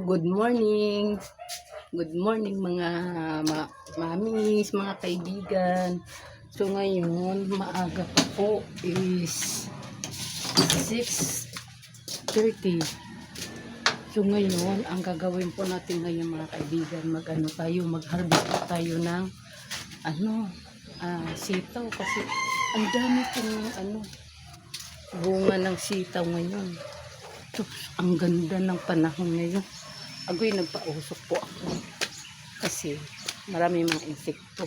good morning. Good morning mga mamis, mga kaibigan. So ngayon, maaga pa po is 6:30. So ngayon, ang gagawin po natin ngayon mga kaibigan, mag-harvest po tayo ng sitaw kasi ang dami pong bunga ng sitaw ngayon. So, ang ganda ng panahon ngayon. Agoy, nagpausok po ako. Kasi marami mga insekto.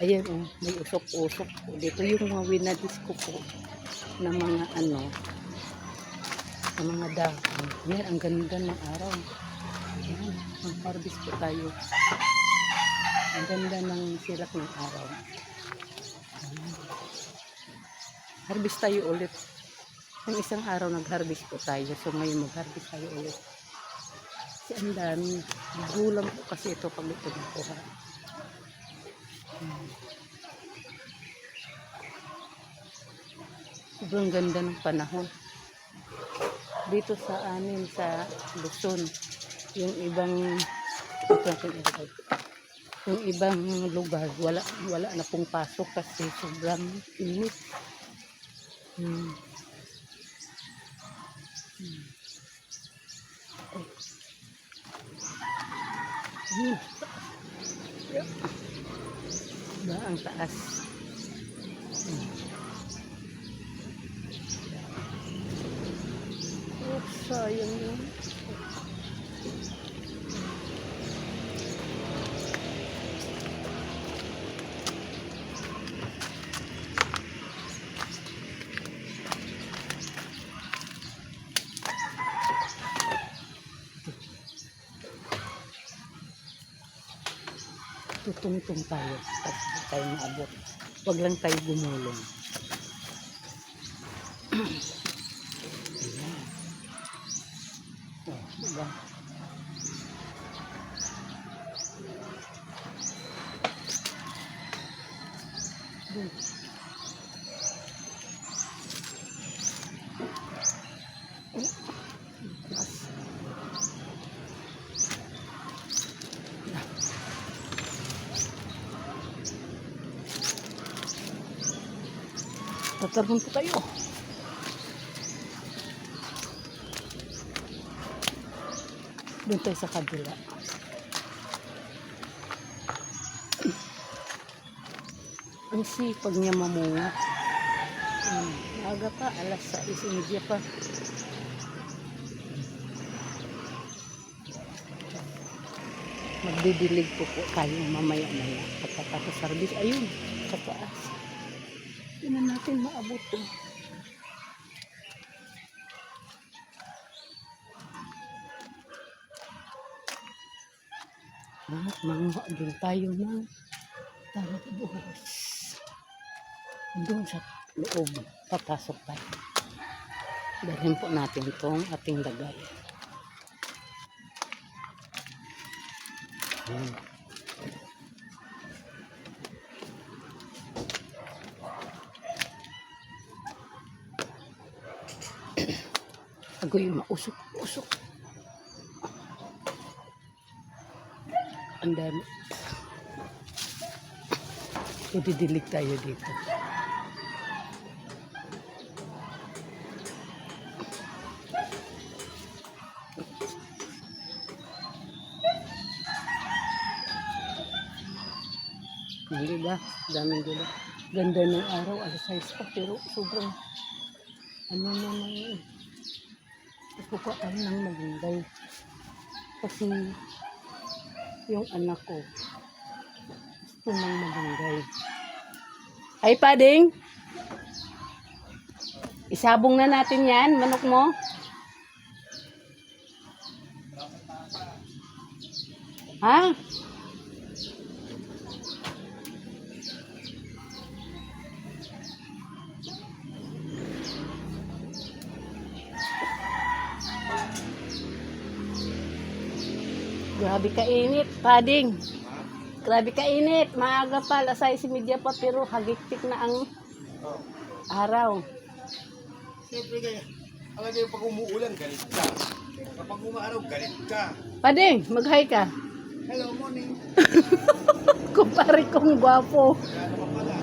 Ayan may usok-usok po. Dito yung mga winadis ko po na mga na mga dahon. Ayan, ang ganda ng araw. Ayan, mag-harvest po tayo. Ang ganda ng silak ng araw. Ayan. Harvest tayo ulit. Yung isang araw nag-harvest po tayo. So ngayon mag-harvest tayo ulit. Kasi ang dami. Gulang po kasi ito pag ito nakuha. Sobrang ganda ng panahon. Dito sa amin sa Luzon. Yung ibang lugar wala na pong pasok kasi sobrang init. Ang taas. Sayang yun. Tutungtong tayo kasi tayo maabot. Huwag lang tayo gumulong. Ayan. Diba? Tatarbon po tayo. Doon tayo sa kabila. Ang sipag niya mamunga. Aga pa, alas 6:30 pa. Magdidilig po tayo mamaya-maya. Pagkatapos service, ayun, sa taas. Hindi na natin maabot to. At manguha din tayo ng talabos. Doon sa loob, papasok tayo. Dalhin po natin itong ating lagay. Agoy, mausok-usok. Ang dami. So, didilig tayo dito. Diba? Daming diba? Ganda ng araw. Alas 6 pa. Pero sobrang naman. Kukuha tayo ng magumbay. Kasi yung anak ko gusto ng magumbay. Ay, Pading! Isabong na natin yan, manok mo. Ha? Grabe kainit, Pading. Grabe kainit. Maaga pa, alas 6:30 pa, pero hagiktik na ang araw. Siyempre kaya, alam mo yung pag umuulan, galit ka. Kapag umaaraw, galit ka. Pading, mag-hi ka. Hello, morning. Kumpare kong gwapo. Gano'n ka pala.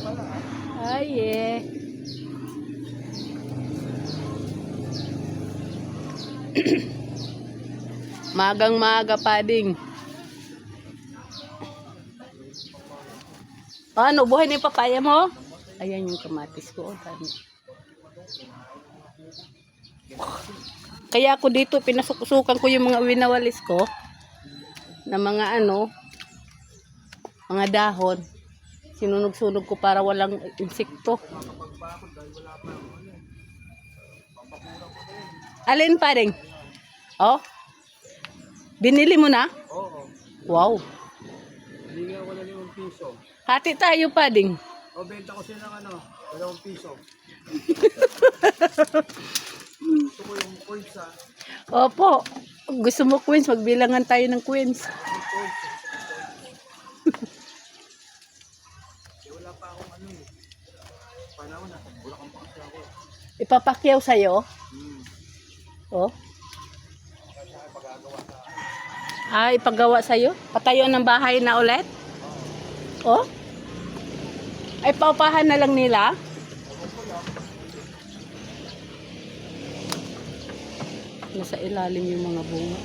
Pala, Ay, eh. Magang maga, Pading. Ano, buhay na yung papaya mo? Ayan yung kamatis ko. Oh, dami. Kaya ako dito, pinasukusukan ko yung mga winawalis ko na mga ano, mga dahon. Sinunog-sunog ko para walang insekto. Alin, Pading? Oh? Binili mo na? oo. Wow. Hindi nga ako na 5 piso. Hati tayo, Pading. O, benta ko sila ng 2 piso. Gusto ko yung coins ha. Opo. Gusto mo queens? Magbilangan tayo ng queens. Yung coins. Wala pa akong ano eh. Panahon na. Wala kang pakasya ako. Ipapakyaw sa'yo. Oh. Ah, ipagawa sa'yo? Patayo ng bahay na ulit? Oh? Ay, paupahan na lang nila? Nasa ilalim yung mga bunga.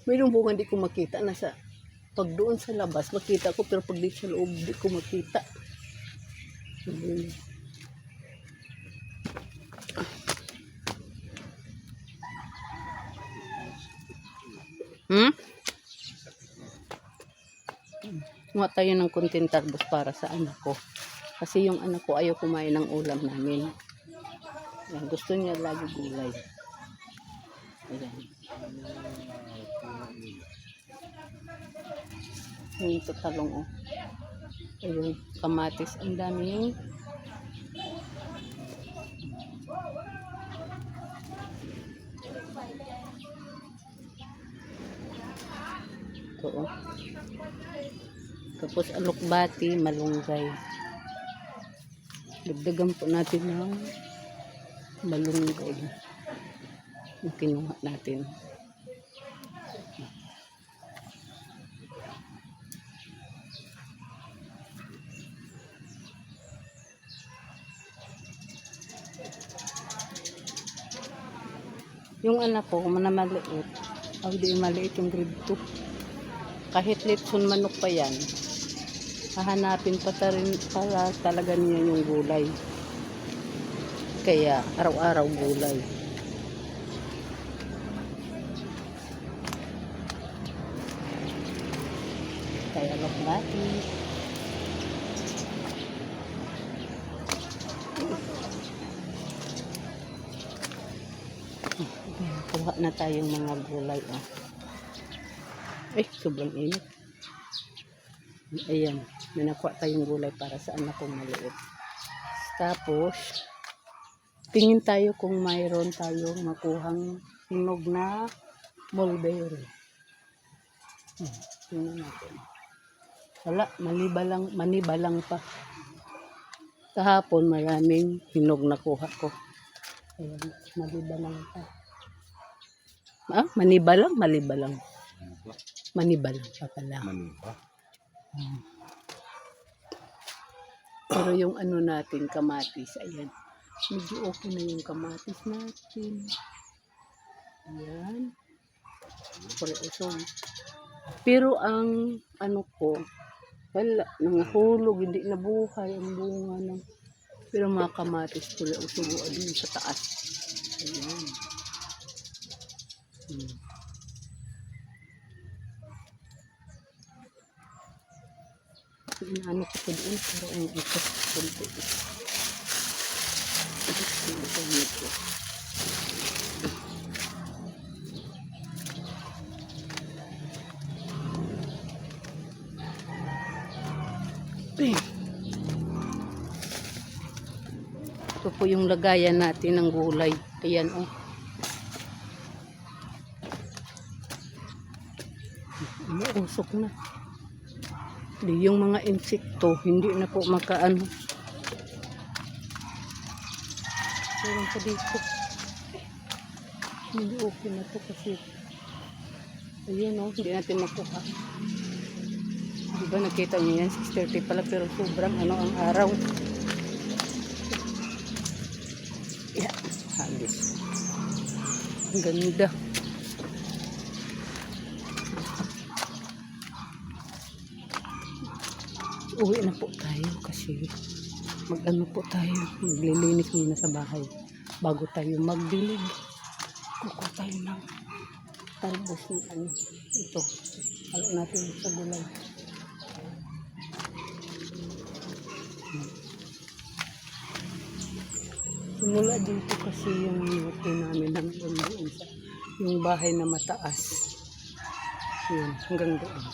Mayroong bunga di ko makita. Nasa, pag doon sa labas, makita ko. Pero pag dito sa loob, di ko makita. Hmm? Muha tayo ng konting tarbos para sa anak ko. Kasi yung anak ko ayaw kumain ng ulam namin. Yan, gusto niya lagi gulay. Ayan. Yung talong oh. Ayun, kamatis. Ang daming ito oh. Tapos alokbati, malunggay. Dagdagan po natin ng malunggay. Yung kinuha natin. Yung anak ko, kung na maliit, di maliit yung grade 2. Kahit litson manok pa yan, hahanapin pa rin para talaga niya yung gulay. Kaya, araw-araw gulay. Kaya lokbati. Kuha na tayong mga gulay. Oh. Eh, sobrang init. Ayan, may nakuha tayong gulay para sa anak kong maliit. Tapos, tingin tayo kung mayroon tayong makuhang hinog na mulberry. Tingnan natin. Wala, manibalang pa. Kahapon maraming hinog na kuha ko. Ayan, manibalang pa. Ah, manibalang, malibalang. Manibalang pa pala. Maniba? Pero yung ano natin, kamatis, ayan. Medyo okay na yung kamatis natin. Ayan. Pero ang ano ko, wala, nanghulog, hindi nabuhay ang bunga ng. Pero mga kamatis ko lang sugo din sa taas. Ayan. Inaano ko po doon, pero ang ito, kunti. Ito. Ito po yung lagayan natin ng gulay. Ayan oh. Usok na. Yung mga insekto, hindi na po makaano. Meron pa dito. Hindi okay na to kasi ayun o, hindi natin makuha. Diba nakita niyo yan, 6:30 pala pero sobrang ano ang araw. Yeah, habis. Ang ganda. Uwi na po tayo kasi mag-ano po tayo, maglilinis muna sa bahay bago tayo magdilig. Kukuha tayo ng talbos ng ano, ito. Halo natin sa gulay. Simula dito kasi yung luto namin hanggang doon sa yung bahay na mataas. Yun, hanggang doon.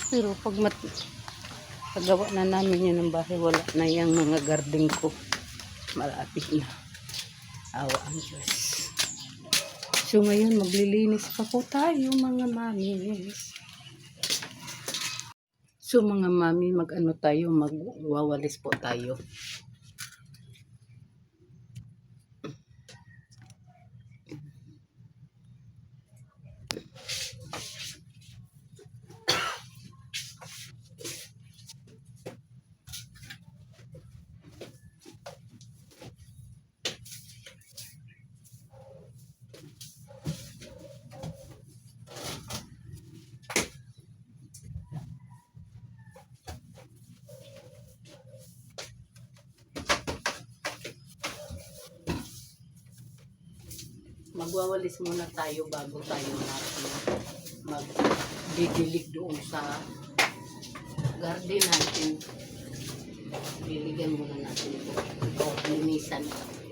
Pero pag paggawa na namin yan ng bahay, wala na yung mga garden ko. Malapit na. Awa ang Diyos. So ngayon maglilinis pa po tayo mga mamis. So mga mami, mag-ano tayo, magwawalis po tayo. Magwawalis muna tayo bago tayo magdidilig doon sa garden natin. Diligan muna natin ito. Linisan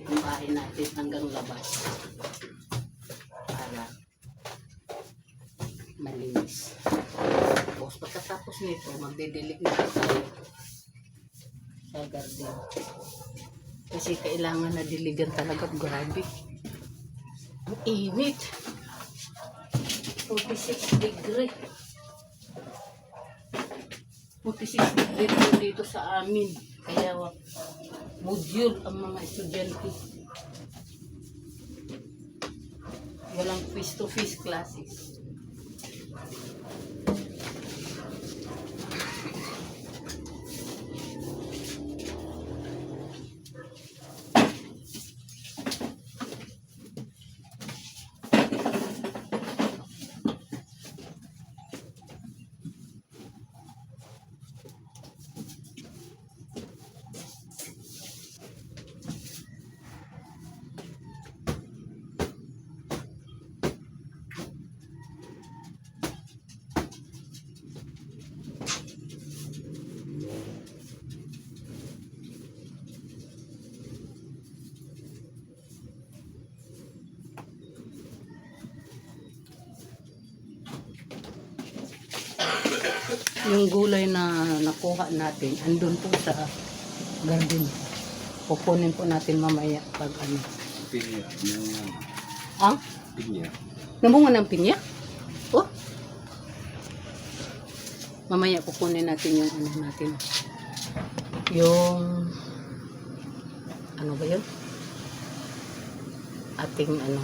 ang bahay natin hanggang labas para malinis. Tapos pagkatapos nito, magdidilig na tayo sa garden. Kasi kailangan na diligan talaga. Grabe. Ang init. 46 degree. 46 degree dito sa amin. Kaya module ang mga estudyante. Walang face-to-face classes. Yung gulay na nakuha natin, andun po sa garden. Kukunin po natin mamaya pag ano. Pinya. Ang? Pinya. Namunga ng pinya? Oh? Mamaya kukunin natin yung ano natin. Yung ano ba yun? Ating ano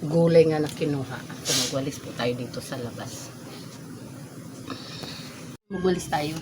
gulay nga na kinuha. So magwalis po tayo dito sa labas. Magwalis tayo.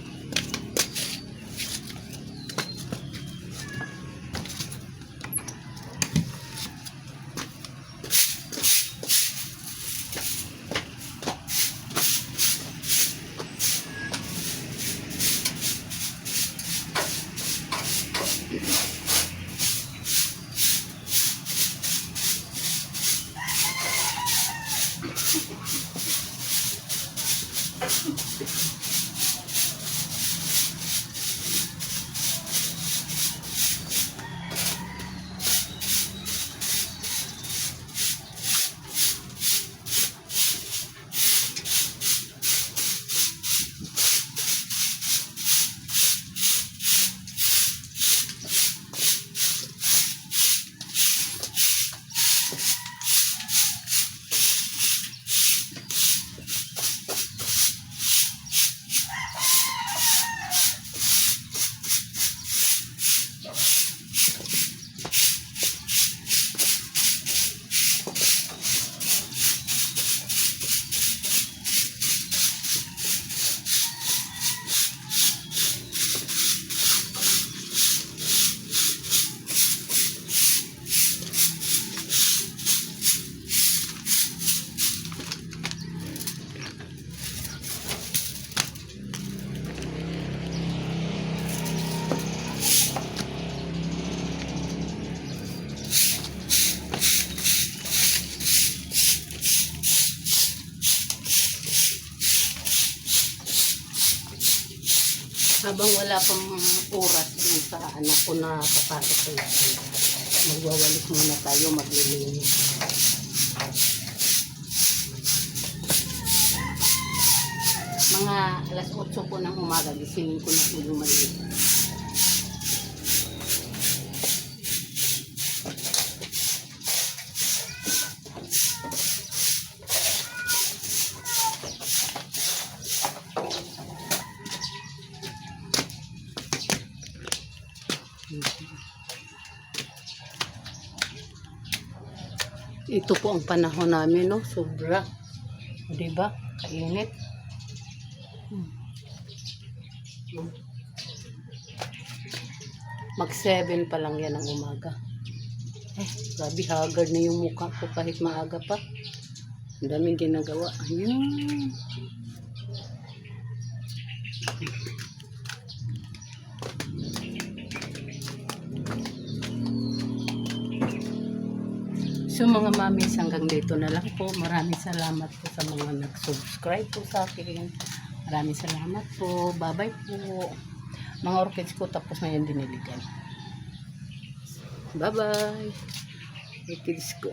Habang wala pang oras dun sa anak ko na papasok sa school, magwawalis muna tayo, maglilinis. Mga alas 8 po ng umaga, gisingin ko na po yung maliit. Ito po ang panahon namin, no? Sobra. O, diba? Kainit. Mag 7 pa lang yan ang umaga. Grabe, haggard na yung mukha ko kahit maaga pa. Ang daming ginagawa. Ayun. So mga mamis, hanggang dito na lang po. Maraming salamat po sa mga nag-subscribe po sa akin. Maraming salamat po. Bye-bye po. Mga orchids ko tapos na yan diniligan. Bye-bye. Orchids ko.